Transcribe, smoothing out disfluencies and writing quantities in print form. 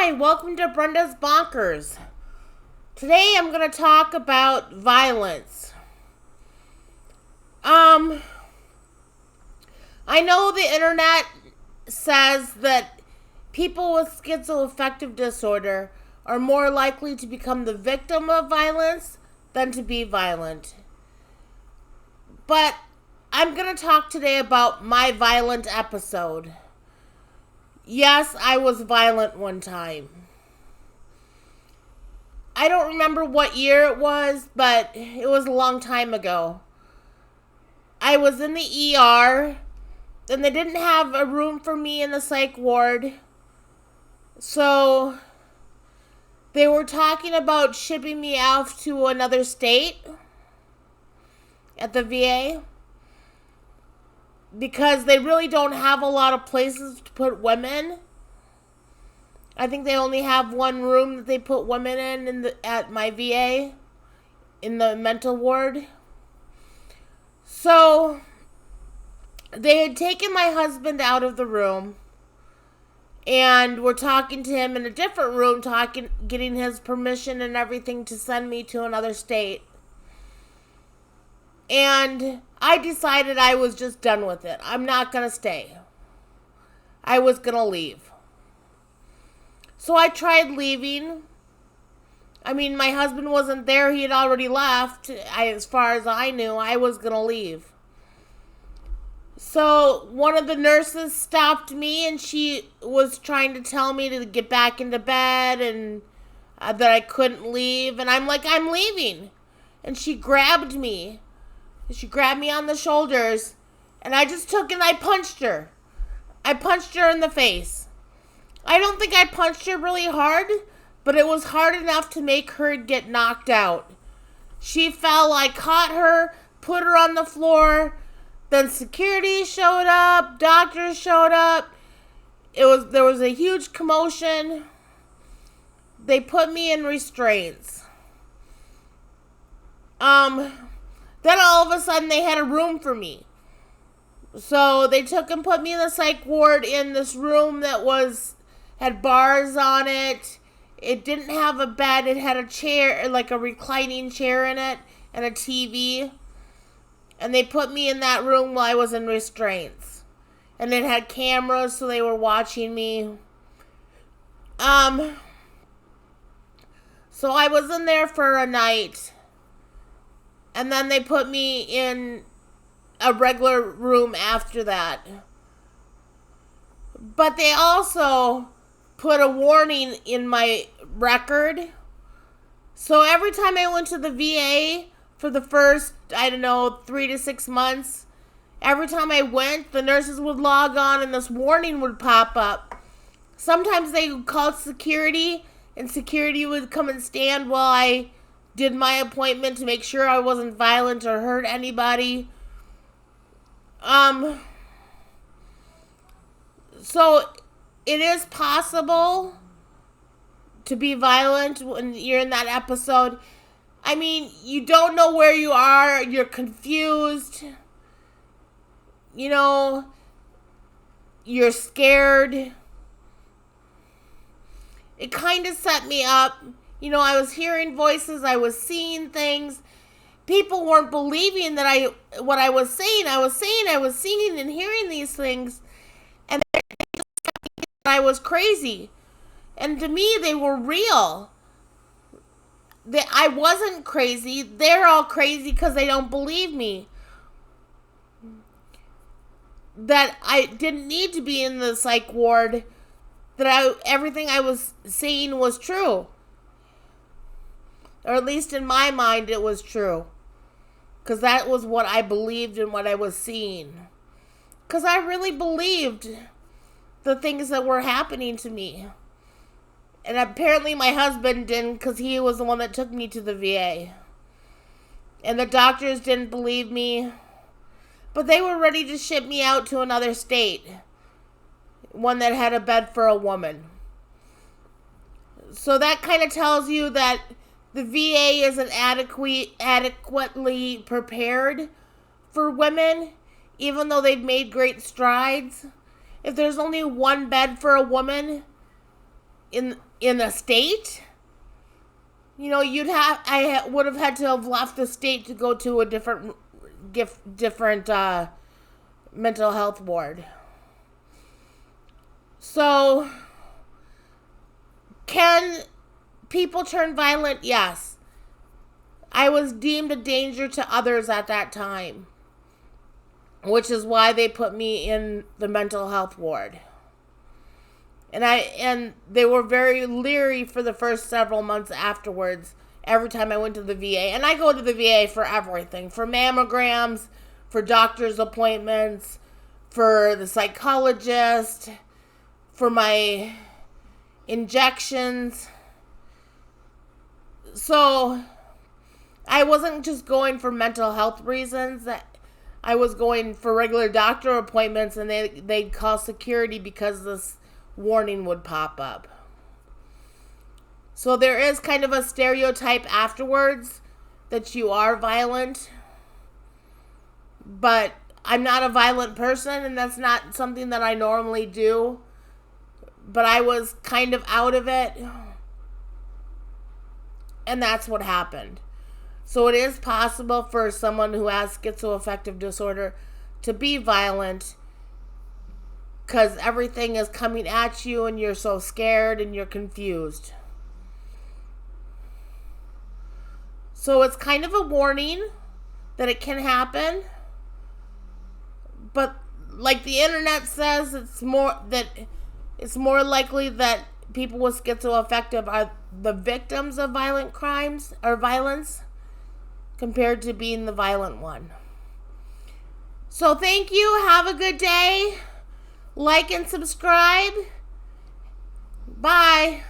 Hi, welcome to Brenda's Bonkers. Today I'm going to talk about violence. I know the internet says that people with schizoaffective disorder are more likely to become the victim of violence than to be violent. But I'm going to talk today about my violent episode. Yes, I was violent one time. I don't remember what year it was, but it was a long time ago. I was in the ER, and they didn't have a room for me in the psych ward. So they were talking about shipping me off to another state at the VA because they really don't have a lot of places to put women. I think they only have one room that they put women in at my VA, in the mental ward. So they had taken my husband out of the room and were talking to him in a different room, getting his permission and everything to send me to another state. And I decided I was just done with it. I'm not going to stay. I was going to leave. So I tried leaving. I mean, my husband wasn't there. He had already left. As far as I knew, I was going to leave. So one of the nurses stopped me, and she was trying to tell me to get back into bed and that I couldn't leave. And I'm like, I'm leaving. And she grabbed me. She grabbed me on the shoulders. And I just took and I punched her. I punched her in the face. I don't think I punched her really hard, but it was hard enough to make her get knocked out. She fell. I caught her, put her on the floor. Then security showed up, doctors showed up. There was a huge commotion. They put me in restraints. Then all of a sudden they had a room for me. So they took and put me in the psych ward in this room that had bars on it. It didn't have a bed. It had a chair, like a reclining chair in it, and a TV. And they put me in that room while I was in restraints. And it had cameras, so they were watching me. So I was in there for a night. And then they put me in a regular room after that. But they also put a warning in my record. So every time I went to the VA for the first, 3 to 6 months, every time I went, the nurses would log on and this warning would pop up. Sometimes they would call security, and security would come and stand while I did my appointment to make sure I wasn't violent or hurt anybody. So it is possible to be violent when you're in that episode. I mean, you don't know where you are. You're confused. You're scared. It kind of set me up. I was hearing voices. I was seeing things. People weren't believing what I was saying. I was seeing and hearing these things. And they just thought I was crazy. And to me, they were real. I wasn't crazy. They're all crazy because they don't believe me. That I didn't need to be in the psych ward. That everything I was saying was true. Or at least in my mind, it was true. Because that was what I believed and what I was seeing. Because I really believed the things that were happening to me. And apparently my husband didn't, because he was the one that took me to the VA. And the doctors didn't believe me. But they were ready to ship me out to another state. One that had a bed for a woman. So that kind of tells you that the VA isn't adequately prepared for women, even though they've made great strides. If there's only one bed for a woman, in a state. You know, I would have had to have left the state to go to a different mental health ward. So, can people turn violent? Yes. I was deemed a danger to others at that time, which is why they put me in the mental health ward. And they were very leery for the first several months afterwards, every time I went to the VA. And I go to the VA for everything, for mammograms, for doctor's appointments, for the psychologist, for my injections. So I wasn't just going for mental health reasons. I was going for regular doctor appointments, and they'd call security because this warning would pop up. So there is kind of a stereotype afterwards that you are violent. But I'm not a violent person, and that's not something that I normally do. But I was kind of out of it. And that's what happened. So it is possible for someone who has schizoaffective disorder to be violent, because everything is coming at you and you're so scared and you're confused. So it's kind of a warning that it can happen. But like the internet says, it's more likely that people with schizoaffective are the victims of violent crimes or violence compared to being the violent one. So thank you. Have a good day. Like and subscribe. Bye.